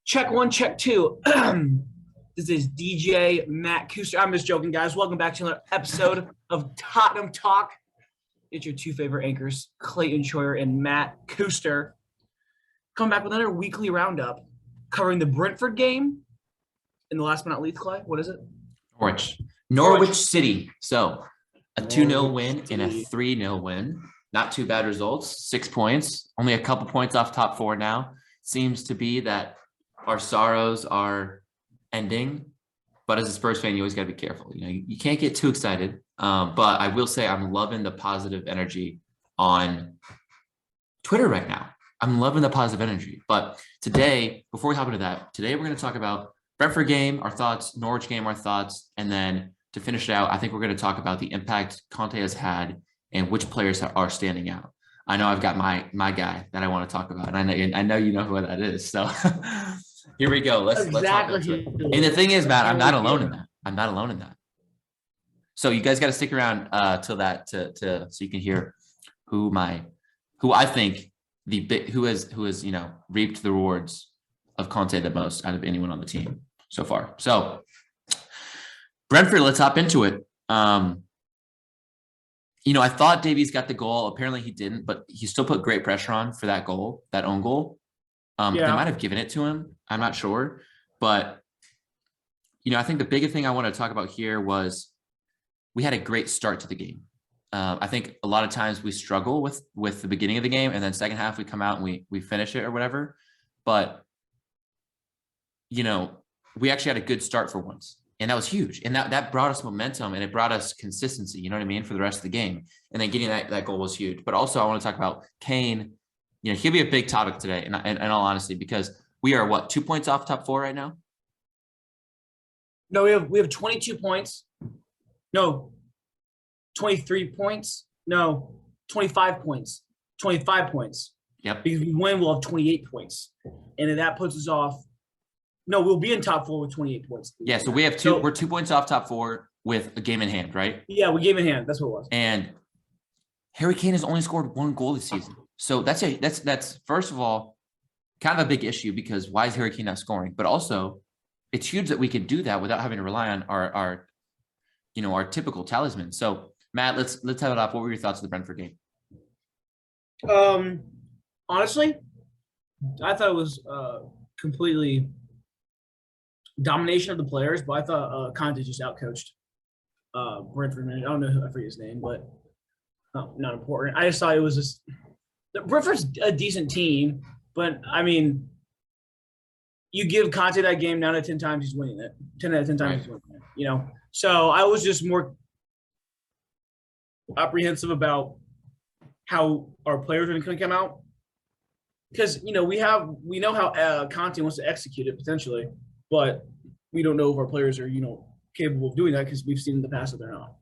Check one, check two. This is DJ Matt Kuster. I'm just joking, guys. Welcome back to another episode of Tottenham Talk. It's your two favorite anchors, Clayton Troyer and Matt Kuster. Coming back with another weekly roundup covering the Brentford game. And the last but not least, Clay, what is it? Norwich City. So a 2-0 win and a 3-0 win. Not too bad results. 6 points. Only a couple points off top four now. Seems to be that our sorrows are ending. But as a Spurs fan, you always got to be careful. You can't get too excited. But I will say I'm loving the positive energy on Twitter right now. I'm loving the positive energy. But today, before we hop into that, today we're going to talk about Brentford game, our thoughts, Norwich game, our thoughts, and then to finish it out, I think we're going to talk about the impact Conte has had and which players are standing out. I know I've got my guy that I want to talk about, and I know you know who that is. So here we go. Let's talk about it. And the thing is, Matt, I'm not alone in that. So you guys got to stick around till that to so you can hear who I think who has reaped the rewards of Conte the most out of anyone on the team so far. So Brentford, let's hop into it. I thought Davies got the goal. Apparently he didn't, but he still put great pressure on for that goal, that own goal. They might have given it to him. I'm not sure. But, I think the biggest thing I want to talk about here was we had a great start to the game. I think a lot of times we struggle with the beginning of the game, and then second half we come out and we finish it or whatever. But, we actually had a good start for once. And that was huge. And that brought us momentum, and it brought us consistency, you know what I mean, for the rest of the game. And then getting that goal was huge. But also I want to talk about Kane. He'll be a big topic today, in all honesty, because we are 2 points off top four right now? No, we have 22 points. No, 23 points. No, 25 points. 25 points. Yep. Because we win, we'll have 28 points. And then that puts us off. No, we'll be in top four with 28 points. Yeah, so we're 2 points off top four with a game in hand, right? Yeah, we game in hand. That's what it was. And Harry Kane has only scored one goal this season. So that's first of all kind of a big issue, because why is Harry Kane not scoring? But also it's huge that we can do that without having to rely on our typical talisman. So Matt, let's have it off. What were your thoughts of the Brentford game? Honestly, I thought it was completely domination of the players, but I thought Conte just outcoached Brentford. I don't know I forget his name, but not important. I just thought it was just Brentford's a decent team, but I mean, you give Conte that game 9 out of 10 times, he's winning it. 10 out of 10 times, he's winning it. So I was just more apprehensive about how our players are going to come out, because we know how Conte wants to execute it potentially. But we don't know if our players are, capable of doing that, because we've seen in the past that they're not,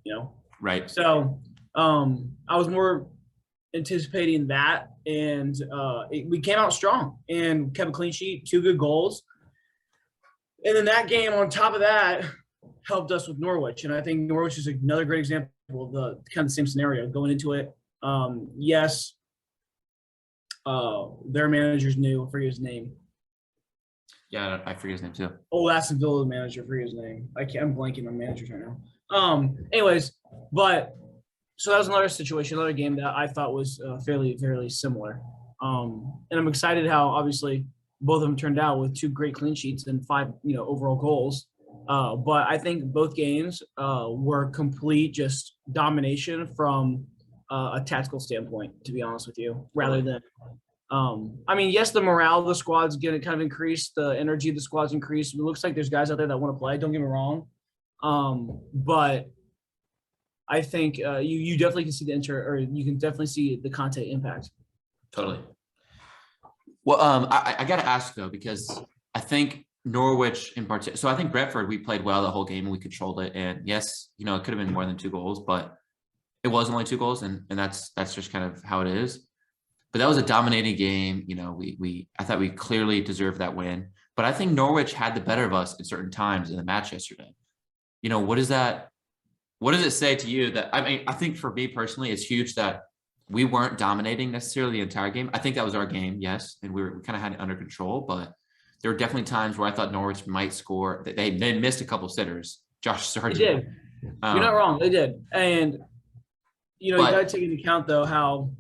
Right. So I was more anticipating that, and we came out strong and kept a clean sheet, 2 good goals. And then that game on top of that helped us with Norwich. And I think Norwich is another great example of the kind of same scenario going into it. Yes, their manager's new. I forget his name. Yeah, I forget his name too. Oh, Aston Villa's manager. I forget his name. I'm blanking on managers right now. Anyways, so that was another situation, another game that I thought was fairly similar. And I'm excited how obviously both of them turned out with 2 great clean sheets and 5, overall goals. But I think both games were complete just domination from a tactical standpoint, to be honest with you, rather than. Yes, the morale of the squad's going to kind of increase. The energy of the squad's increased. It looks like there's guys out there that want to play. Don't get me wrong. But I think you definitely can see you can definitely see the Conte impact. Totally. Well, I got to ask though, because I think Norwich in particular. So I think Brentford, we played well the whole game and we controlled it. And yes, it could have been more than 2 goals, but it was only 2 goals, and that's just kind of how it is. But that was a dominating game. I thought we clearly deserved that win. But I think Norwich had the better of us at certain times in the match yesterday. What does it say to you that, I think for me personally, it's huge that we weren't dominating necessarily the entire game. I think that was our game, yes, and we kind of had it under control, but there were definitely times where I thought Norwich might score. They missed a couple sitters. Josh They Sargent. did. You're not wrong. They did. And, you But- got to take into account, though, how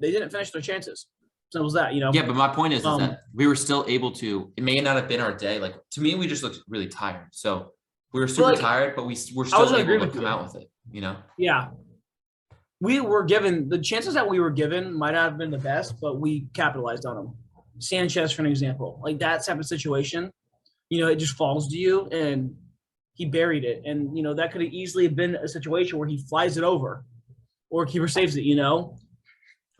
they didn't finish their chances. Simple as that, Yeah, but my point is Um, that we were still able to. It may not have been our day. Like, to me, we just looked really tired. So we were super like, tired, but we're was still gonna agree able to with come you. out with it. You know. Yeah. We were given the chances that we were given might not have been the best, but we capitalized on them. Sanchez, for an example, like that type of situation, it just falls to you, and he buried it. And, that could have easily been a situation where he flies it over or keeper saves it,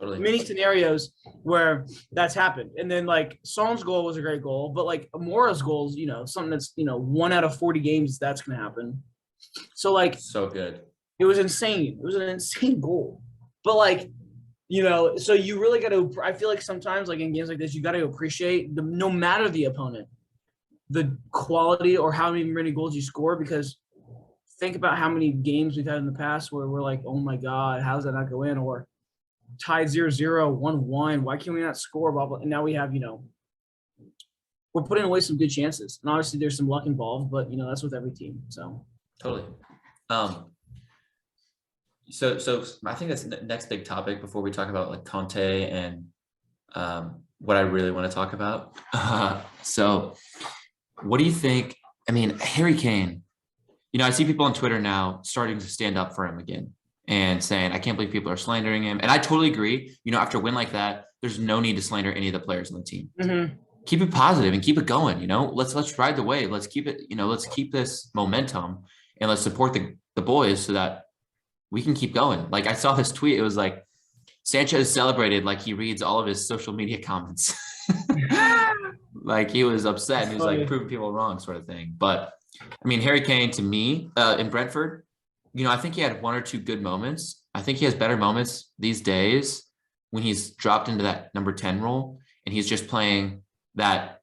Totally. Many scenarios where that's happened. And then, like, Son's goal was a great goal, but, like, Amora's goals, something that's, 1 out of 40 games that's going to happen. So, like, So good. it was insane. It was an insane goal. But, like, so you really got to – I feel like sometimes, like, in games like this, you got to appreciate, no matter the opponent, the quality or how many goals you score, because think about how many games we've had in the past where we're like, oh, my God, how does that not go in? Or tied 0-0, 1-1. Why can't we not score? Blah, blah. And now we have, we're putting away some good chances. And obviously there's some luck involved, but, that's with every team. So Totally. So I think that's the next big topic before we talk about like Conte and what I really want to talk about. So what do you think? I mean, Harry Kane, I see people on Twitter now starting to stand up for him again and saying, I can't believe people are slandering him. And I totally agree. After a win like that, there's no need to slander any of the players on the team. Mm-hmm. Keep it positive and keep it going. Let's ride the wave. Let's keep it, let's keep this momentum and let's support the boys so that we can keep going. Like, I saw this tweet. It was like Sanchez celebrated like he reads all of his social media comments. Like, he was upset and he was like proving people wrong, sort of thing. But I mean, Harry Kane, to me, in Brentford, I think he had 1 or 2 good moments. I think he has better moments these days when he's dropped into that number 10 role and he's just playing that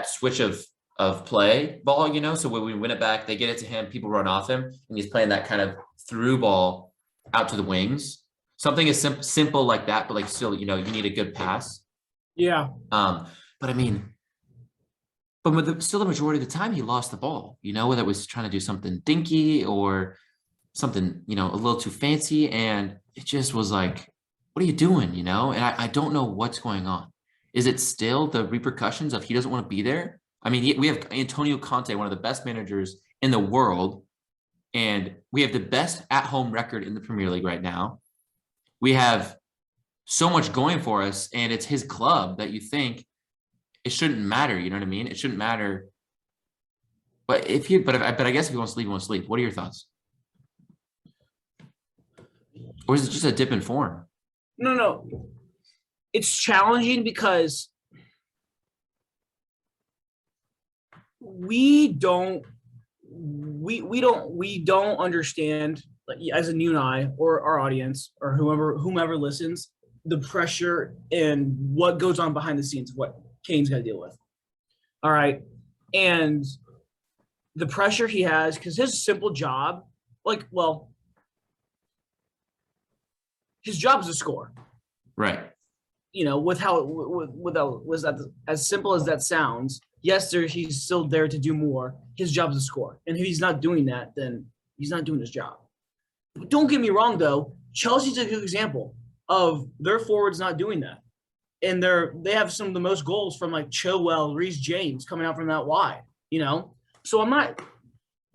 switch of play ball, so when we win it back, they get it to him, people run off him, and he's playing that kind of through ball out to the wings. Something as simple like that, but like still, you need a good pass. Yeah. But I mean, but still the majority of the time he lost the ball, whether it was trying to do something dinky or something, a little too fancy. And it just was like, what are you doing? And I don't know what's going on. Is it still the repercussions of he doesn't want to be there? I mean, we have Antonio Conte, one of the best managers in the world, and we have the best at-home record in the Premier League right now. We have so much going for us, and it's his club that you think it shouldn't matter. You know what I mean? It shouldn't matter. But I guess if he wants to leave, he wants to leave. What are your thoughts? Or is it just a dip in form? No. It's challenging because we don't understand, like, as in you and I or our audience or whomever listens, the pressure and what goes on behind the scenes, what Kane's got to deal with. All right. And the pressure he has, because his simple job, his job is to score. Right. With how was that, as simple as that sounds, yes, he's still there to do more. His job is to score. And if he's not doing that, then he's not doing his job. But don't get me wrong, though. Chelsea's a good example of their forwards not doing that. And they have some of the most goals from, like, Chilwell, Reece James coming out from that wide, So I'm not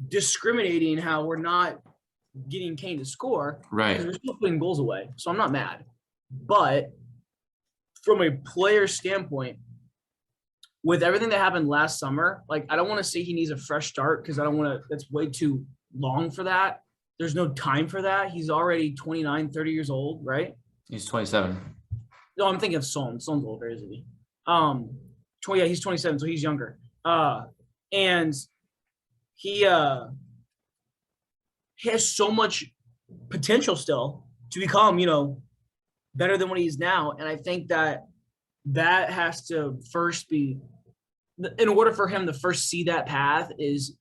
discriminating how we're not getting Kane to score. Right. Because we're still putting goals away. So I'm not mad. But from a player standpoint, with everything that happened last summer, like, I don't want to say he needs a fresh start because I don't want to – that's way too long for that. There's no time for that. He's already 29, 30 years old, right? He's 27. No, I'm thinking of Son. Son's older, isn't he? He's 27, so he's younger. And he has so much potential still to become, better than what he is now. And I think that has to first be, in order for him to first see that path, is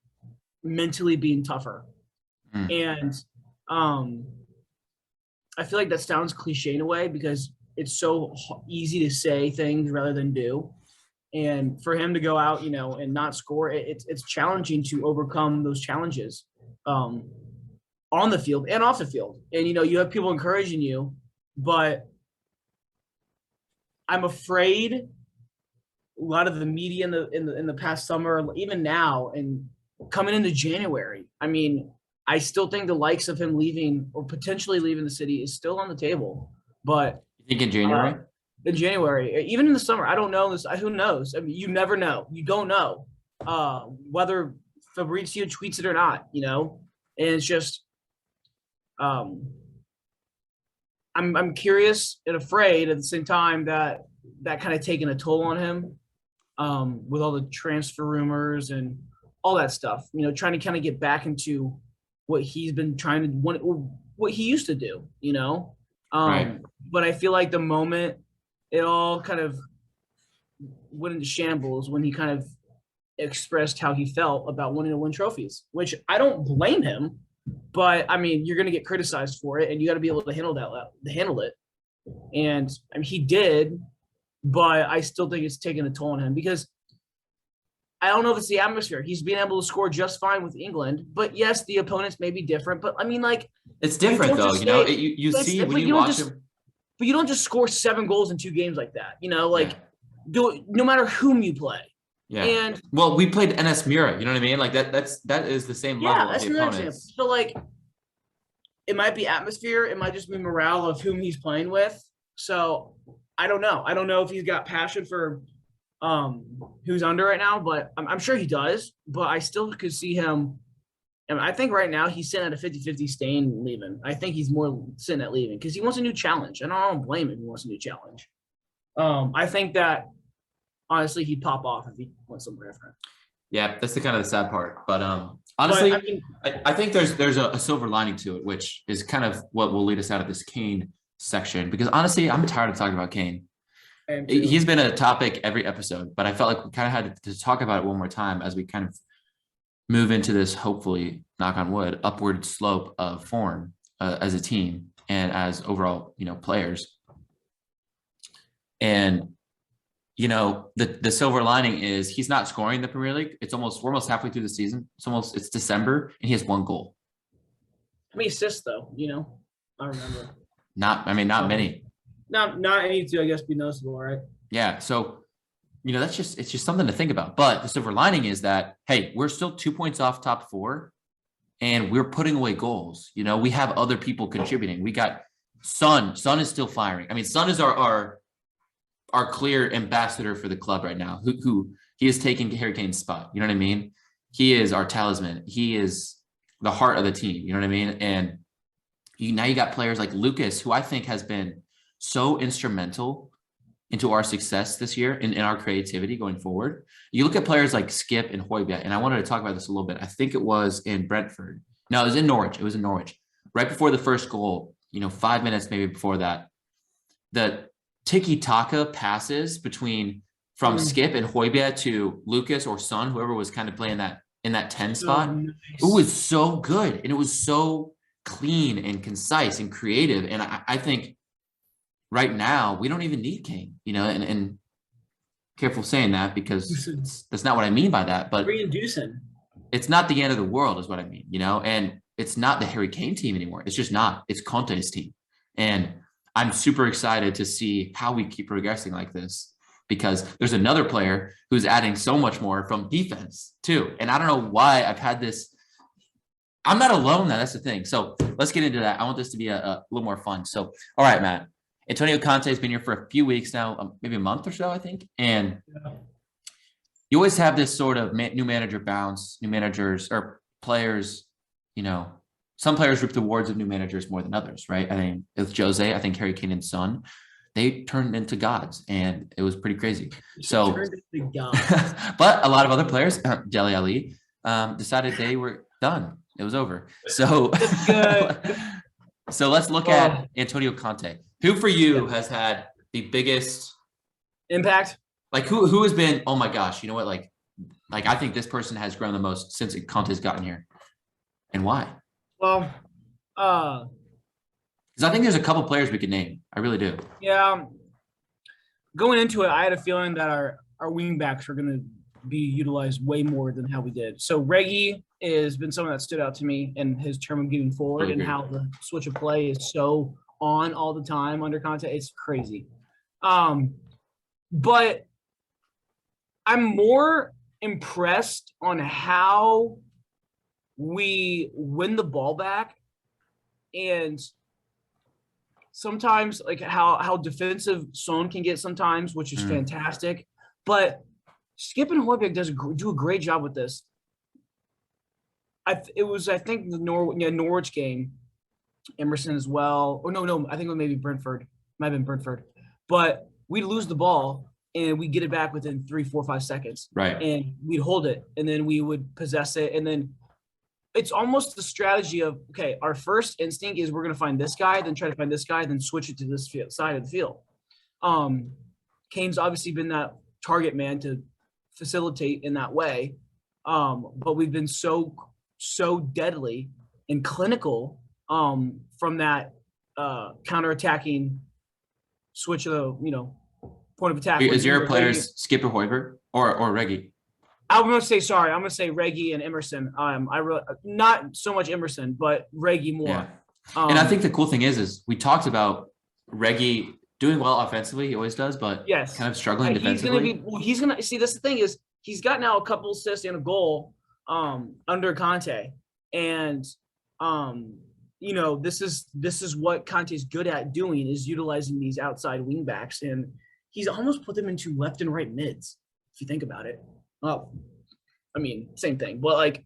mentally being tougher. And I feel like that sounds cliche in a way because it's so easy to say things rather than do. And for him to go out, and not score, it's challenging to overcome those challenges on the field and off the field. And, you have people encouraging you, but I'm afraid a lot of the media in the past summer, even now, and coming into January, I mean, I still think the likes of him leaving or potentially leaving the city is still on the table. But You think in January? In January, even in the summer, I don't know this. Who knows? I mean, you never know. You don't know whether Fabrizio tweets it or not. And it's just, I'm curious and afraid at the same time that kind of taking a toll on him with all the transfer rumors and all that stuff. Trying to kind of get back into what he's been trying to what he used to do. Right. But I feel like the moment it all kind of went into shambles when he kind of expressed how he felt about wanting to win trophies, which I don't blame him, but I mean, you're going to get criticized for it and you got to be able to handle it. And I mean, he did, but I still think it's taking a toll on him because I don't know if it's the atmosphere. He's been able to score just fine with England, but yes, the opponents may be different, but I mean, like, it's different though, you see when you watch him. But you don't just score 7 goals in 2 games like that, do it no matter whom you play. Yeah. And well, we played NS Mira, you know what I mean? Like that is the same level of the opponents. So like it might be atmosphere, it might just be morale of whom he's playing with. So I don't know. I don't know if he's got passion for who's under right now, but I'm sure he does. But I still could see him. And I think right now he's sitting at a 50-50 staying and leaving. I think he's more sitting at leaving because he wants a new challenge. And I don't blame him. He wants a new challenge. I think that honestly he'd pop off if he went somewhere different. Yeah, that's the kind of the sad part. But honestly, I think there's a silver lining to it, which is kind of what will lead us out of this Kane section. Because honestly, I'm tired of talking about Kane. He's been a topic every episode, but I felt like we kind of had to talk about it one more time as we kind of move into this, hopefully, knock on wood, upward slope of form as a team and as overall, players. And, the silver lining is he's not scoring in the Premier League. We're almost halfway through the season. It's December and he has 1 goal. How many assists though? I remember. Not many. Not any to, I guess, be noticeable, right? Yeah. So, it's just something to think about. But the silver lining is that, hey, we're still 2 points off top 4 and we're putting away goals. We have other people contributing. We got Son. Son is still firing. I mean, Son is our clear ambassador for the club right now, who he is taking Harry Kane's spot. You know what I mean? He is our talisman. He is the heart of the team. You know what I mean? And now you got players like Lucas, who I think has been so instrumental into our success this year in our creativity going forward. You look at players like Skip and Højbjerg, and I wanted to talk about this a little bit. I think it was in Brentford. No, it was in Norwich. It was in Norwich. Right before the first goal, 5 minutes maybe before that, the tiki-taka passes from Skip and Højbjerg to Lucas or Son, whoever was kind of playing in that 10 spot. Nice. It was so good, and it was so clean and concise and creative. And I think right now we don't even need Kane, and careful saying that because that's not what I mean by that. But it's not the end of the world is what I mean, and it's not the Harry Kane team anymore. It's just not. It's Conte's team. And I'm super excited to see how we keep progressing like this because there's another player who's adding so much more from defense too. And I don't know why I've had this. I'm not alone now. That's the thing. So let's get into that. I want this to be a little more fun. So, all right, Matt. Antonio Conte has been here for a few weeks now, maybe a month or so, I think. And you always have this sort of new manager bounce, new managers or players, some players reap the rewards of new managers more than others, right? I mean, with Jose, I think Harry Kane and Son, they turned into gods and it was pretty crazy. So, but a lot of other players, Dele Alli, decided they were done. It was over. So, so let's look at Antonio Conte. Who for you has had the biggest impact? Like who has been, oh my gosh, you know what? Like I think this person has grown the most since Conte's gotten here. And why? Well, because I think there's a couple players we could name. I really do. Yeah. Going into it, I had a feeling that our our wing backs are going to be utilized way more than how we did. So Reggie has been someone that stood out to me in his term of getting forward and how the switch of play is so on all the time under Conte. It's crazy. But I'm more impressed on how we win the ball back, and sometimes like how defensive Son can get sometimes, which is fantastic. But Skip and Højbjerg do a great job with this. I think the Norwich game, Emerson as well. Or no, I think it was maybe Brentford. Might have been Brentford. But we'd lose the ball and we get it back within 3, 4, 5 seconds. Right. And we'd hold it and then we would possess it. And then it's almost the strategy of, okay, our first instinct is we're going to find this guy, then try to find this guy, then switch it to this side of the field. Kane's obviously been that target man to facilitate in that way. But we've been so deadly and clinical from that counterattacking switch of the, point of attack. Is your players Skip or Højbjerg or Reggie? I'm going to say Reggie and Emerson. Not so much Emerson, but Reggie more. Yeah. And I think the cool thing is we talked about Reggie doing well offensively. He always does, but kind of struggling defensively. He's going to see, that's the thing is he's got now a couple assists and a goal under Conte. And, this is what Conte's good at doing, is utilizing these outside wing backs. And he's almost put them into left and right mids, if you think about it. Oh, I mean, same thing. But like,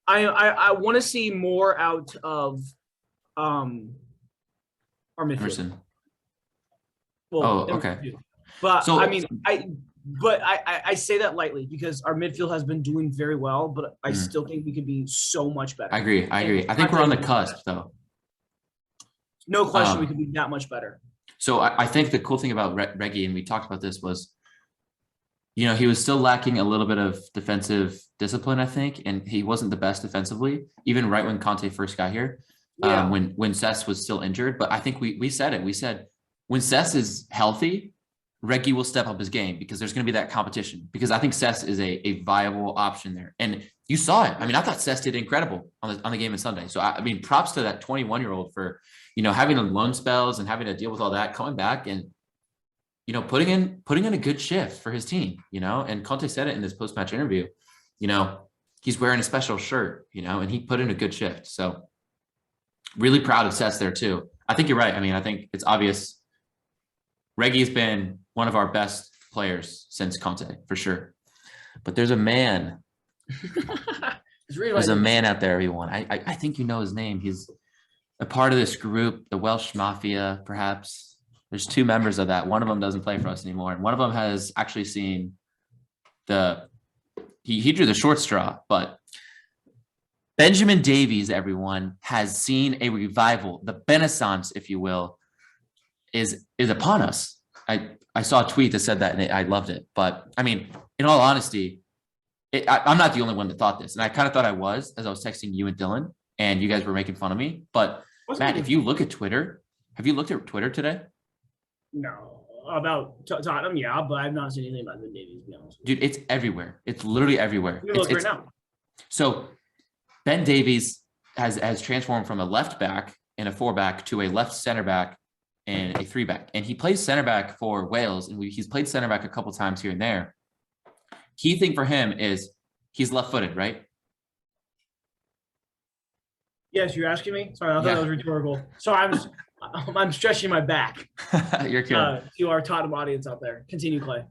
I want to see more out of our midfield. Emerson. Well, okay. But so, I mean, I say that lightly because our midfield has been doing very well, but I still think we could be so much better. I agree. I think we're on the cusp, though. No question, we could be that much better. So I think the cool thing about Reggie, and we talked about this, was, he was still lacking a little bit of defensive discipline, I think, and he wasn't the best defensively, even right when Conte first got here, when Cess was still injured. But I think we said it. We said when Cess is healthy, Reggie will step up his game because there's going to be that competition, because I think Cess is a viable option there. And you saw it. I mean, I thought Cess did incredible on the game on Sunday. So, I mean, props to that 21-year-old for, having loan spells and having to deal with all that, coming back and, putting in a good shift for his team, and Conte said it in this post-match interview, he's wearing a special shirt, and he put in a good shift. So really proud of Cess there too. I think you're right. I mean, I think it's obvious. Reggie's been one of our best players since Conte, for sure. But there's a man. There's a man out there, everyone. I think you know his name. He's a part of this group, the Welsh Mafia, perhaps. There's 2 members of that. One of them doesn't play for us anymore. And one of them has actually seen he drew the short straw, but Benjamin Davies, everyone, has seen a revival. The Renaissance, if you will, is upon us. I saw a tweet that said that, and I loved it. But I mean, in all honesty, I'm not the only one that thought this, and I kind of thought I was as I was texting you and Dylan, and you guys were making fun of me. But Matt, if you look at Twitter, have you looked at Twitter today? No, about Tottenham, yeah, but I've not seen anything about Ben Davies, to be honest. Dude, it's everywhere. It's literally everywhere. Look right now. So Ben Davies has transformed from a left back and a 4-back to a left center back and a 3-back. And he plays center back for Wales, and he's played center back a couple times here and there. Key thing for him is he's left-footed, right? Yes, you're asking me? Sorry, I thought that was rhetorical. So I'm stretching my back. You're good. To our Tottenham audience out there. Continue, Clay.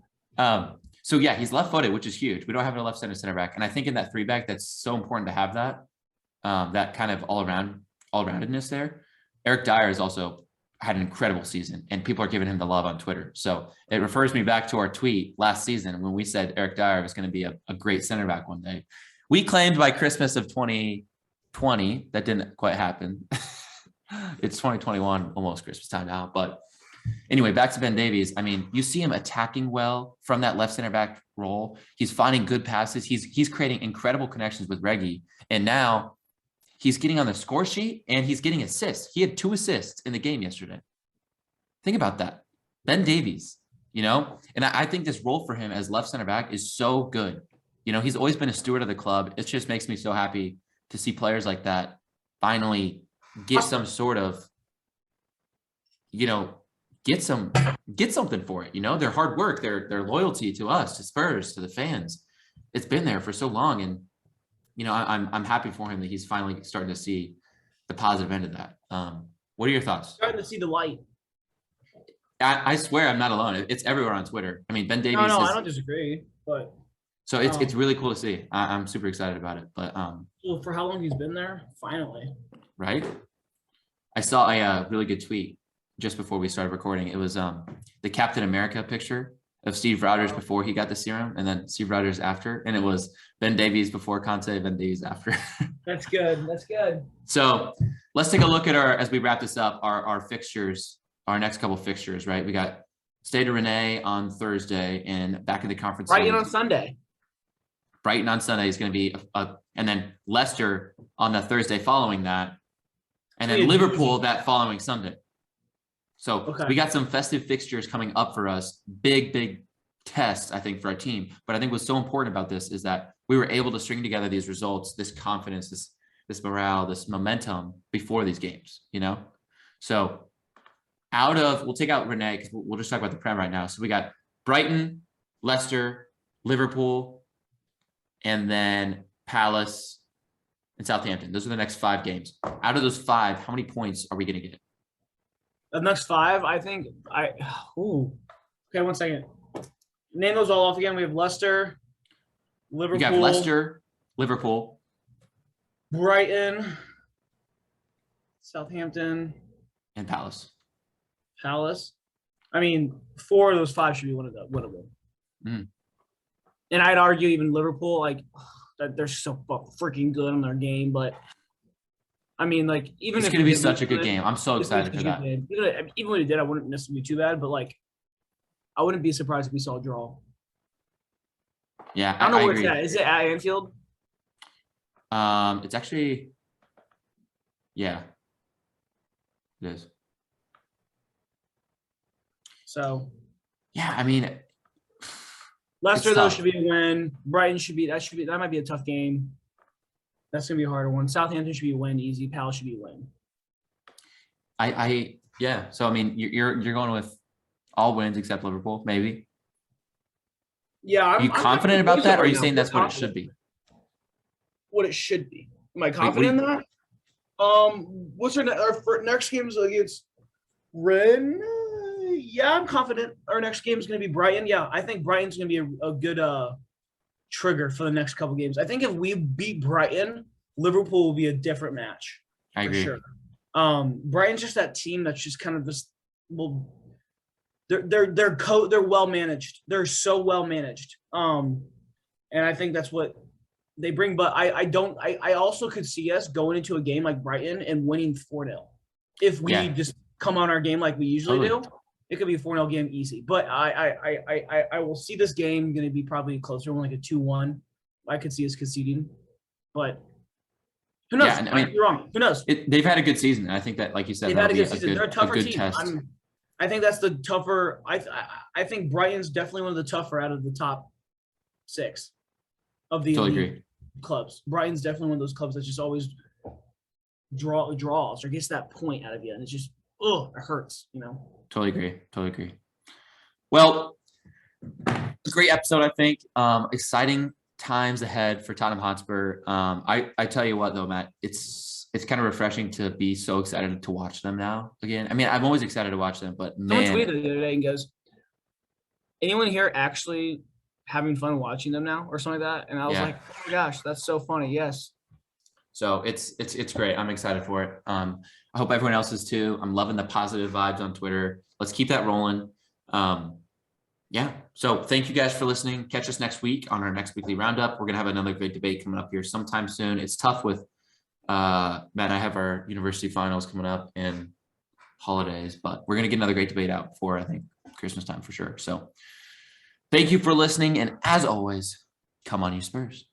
So yeah, he's left-footed, which is huge. We don't have a left center back. And I think in that 3-back, that's so important to have that kind of all-roundedness there. Eric Dyer has also had an incredible season, and people are giving him the love on Twitter. So it refers me back to our tweet last season when we said Eric Dyer was going to be a great center back one day. We claimed by Christmas of 2020 that didn't quite happen. It's 2021, almost Christmas time now. But anyway, back to Ben Davies. I mean, you see him attacking well from that left center back role. He's finding good passes. He's creating incredible connections with Reggie. And now he's getting on the score sheet and he's getting assists. He had 2 assists in the game yesterday. Think about that. Ben Davies, and I think this role for him as left center back is so good. He's always been a steward of the club. It just makes me so happy to see players like that finally get some sort of, get something for it. Their hard work, their loyalty to us, to Spurs, to the fans. It's been there for so long. And, I'm happy for him that he's finally starting to see the positive end of that. What are your thoughts? Starting to see the light. I swear I'm not alone. It's everywhere on Twitter. I mean, Ben Davies. No, I don't disagree, but so it's really cool to see. I'm super excited about it. But well, for how long he's been there, finally. Right. I saw a really good tweet just before we started recording. It was the Captain America picture of Steve Rogers before he got the serum, and then Steve Rogers after, and it was Ben Davies before Conte, Ben Davies after. That's good. That's good. So let's take a look at as we wrap this up, our fixtures. Our next couple fixtures, right? We got Stade Rennais on Thursday and back in the conference. Brighton on Sunday. Brighton on Sunday is going to be and then Leicester on the Thursday following that, and then Liverpool that following Sunday. So we got some festive fixtures coming up for us. Big test, I think, for our team. But I think what's so important about this is that we were able to string together these results, this confidence, this morale, this momentum before these games. So. We'll take out Rennais because we'll just talk about the Prem right now. So we got Brighton, Leicester, Liverpool, and then Palace and Southampton. Those are the next 5 games. Out of those 5, how many points are we going to get? The next 5, I think Okay, 1 second. Name those all off again. We have Leicester, Liverpool. We got Leicester, Liverpool, Brighton, Southampton, and Palace. I mean, 4 of those 5 should be winnable. And I'd argue even Liverpool, that they're so freaking good on their game. But I mean, even it's if going to be such a good game. I'm so excited for that. Even when we did, I wouldn't necessarily be too bad. But I wouldn't be surprised if we saw a draw. Yeah, I don't know where it's at. Is it at Anfield? It's actually, yeah, it is. So, yeah, I mean, Leicester though should be a win. Brighton that might be a tough game. That's gonna be a harder one. Southampton should be a win, easy. Palace should be a win. Yeah. So I mean, you're going with all wins except Liverpool, maybe. Yeah, are you confident about that, or are you saying that's what it should be? What it should be. Am I confident in that? What's our next game is against Rennes? Yeah, I'm confident. Our next game is going to be Brighton. Yeah, I think Brighton's going to be a good trigger for the next couple games. I think if we beat Brighton, Liverpool will be a different match. I agree. For sure. Brighton's just that team that's just kind of just they're well managed. They're so well managed. And I think that's what they bring. But I also could see us going into a game like Brighton and winning 4-0 if we just come on our game like we usually do. It could be a 4-0 game easy, but I will see this game going to be probably closer, like a 2-1. I could see us conceding, but who knows? Yeah, I mean, you're wrong. Who knows? They've had a good season. I think that, like you said, they've had a good season. They're a tougher team. Test. I think that's the tougher. I think Brighton's definitely one of the tougher out of the top 6 of the clubs. Brighton's definitely one of those clubs that just always draws or gets that point out of you, and it's just it hurts, Totally agree. Well, great episode, I think. Exciting times ahead for Tottenham Hotspur. I tell you what, though, Matt, it's kind of refreshing to be so excited to watch them now again. I mean, I'm always excited to watch them, but man. Someone tweeted the other day and goes, anyone here actually having fun watching them now or something like that? And I was like, oh my gosh, that's so funny. Yes. So it's great. I'm excited for it. I hope everyone else is too. I'm loving the positive vibes on Twitter. Let's keep that rolling. So thank you guys for listening. Catch us next week on our next weekly roundup. We're going to have another great debate coming up here sometime soon. It's tough with Matt and I have our university finals coming up and holidays, but we're going to get another great debate out for, I think, Christmas time for sure. So thank you for listening. And as always, come on, you Spurs.